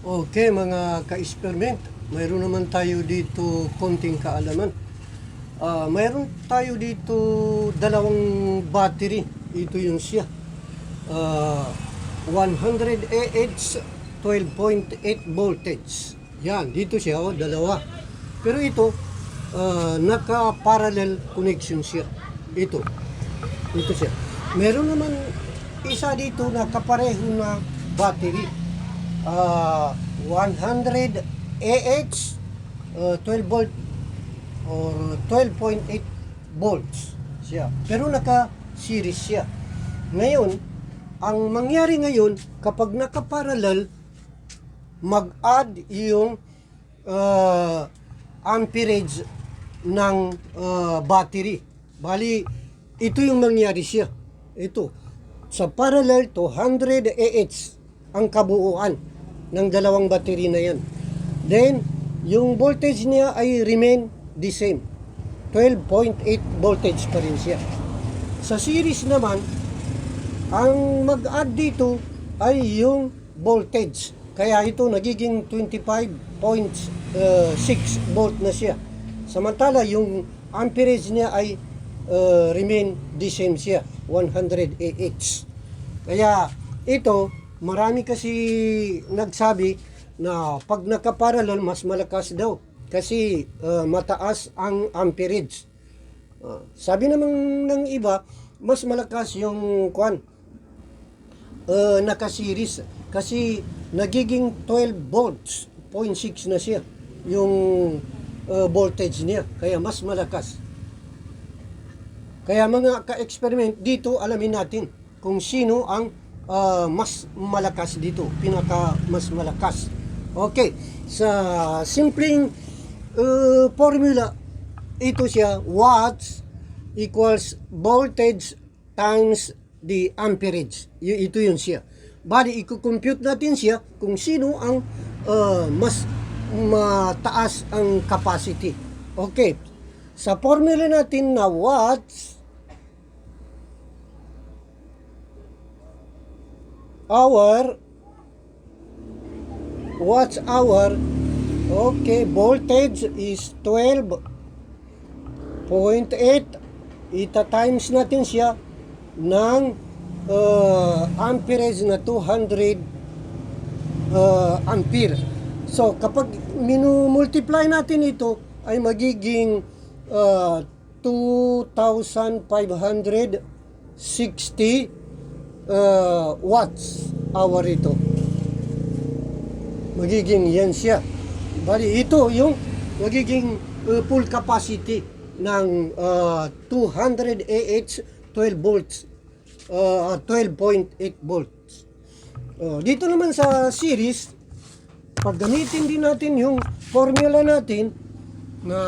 Okay, mga ka-experiment, mayroon naman tayo dito konting kaalaman. Mayroon tayo dito dalawang battery. Ito yung siya. 100 AH 12.8 voltage. Yan, dito siya, dalawa. Pero ito, naka-parallel connection siya. Ito siya. Meron naman isa dito na kapareho na battery. 100 AH 12 volt or 12.8 volts siya. Pero naka-series siya. Ngayon, ang mangyari ngayon, kapag naka-parallel, mag-add yung amperage ng battery. Bali, ito yung mangyari siya. Ito. Sa parallel to 100 AH ang kabuuan ng dalawang battery na yan. Then, yung voltage niya ay remain the same. 12.8 voltage pa rin siya. Sa series naman, ang mag-add dito ay yung voltage. Kaya ito nagiging 25.6 volt na siya. Samantala, yung amperage niya ay remain the same siya, 100 AH. Kaya ito, marami kasi nagsabi na pag nakaparallel, mas malakas daw. Kasi mataas ang amperage. Sabi naman ng iba, mas malakas yung naka-series. Kasi nagiging 12 volts, 0.6 na siya. Yung voltage niya. Kaya mas malakas. Kaya mga ka-experiment, dito alamin natin kung sino ang mas malakas dito. Pinaka mas malakas. Okay. Sa simpleng formula, ito siya, watts equals voltage times the amperage. Ito yun siya. Bali, i-compute natin siya kung sino ang mas mataas ang capacity. Okay. Sa formula natin na watts hour, okay, voltage is 12.8. Ita-times natin siya ng amperage na 200 ampere. So, kapag minumultiply natin ito, ay magiging 2,560 watts hour ito. Magiging yan siya. Bali, ito yung magiging full capacity ng 200 AH 12 volts. 12.8 volts. Dito naman sa series, pag gamitin din natin yung formula natin na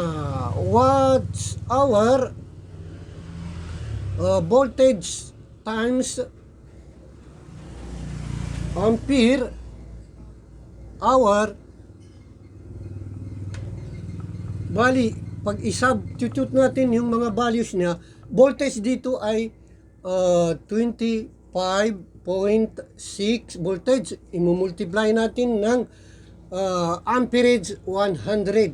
watts hour voltage times ampere hour. Bali, pag i-substitute natin yung mga values niya, voltage dito ay 25.6 voltage. I-multiply natin ng amperage 100.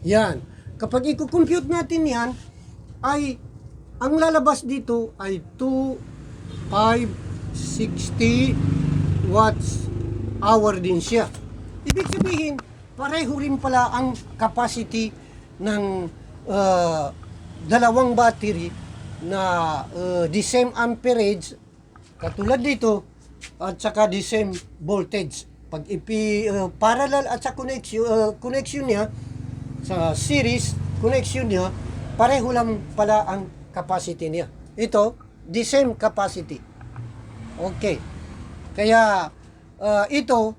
Yan. Kapag i-compute natin yan, ay ang lalabas dito ay 2,560 watts hour din siya. Ibig sabihin, pareho rin pala ang capacity ng dalawang battery na the same amperage, katulad dito, at saka the same voltage. Pag parallel at sa connection niya, sa series connection niya, pareho lang pala ang capacity niya. Ito, the same capacity. Okay. Kaya, ito,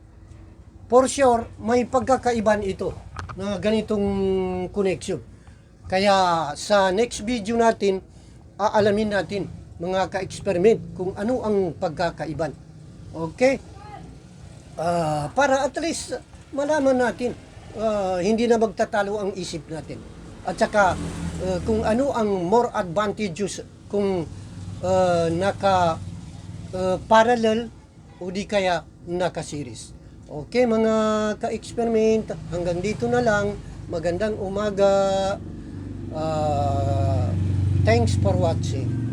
for sure, may pagkakaiban ito na ganitong connection. Kaya, sa next video natin, aalamin natin, mga ka-experiment, kung ano ang pagkakaiban. Okay? Para at least, malaman natin, hindi na magtatalo ang isip natin. At saka, kung ano ang more advantageous kung naka parallel o di kaya naka-series. Okay, mga ka-experiment, hanggang dito na lang. Magandang umaga. Thanks for watching.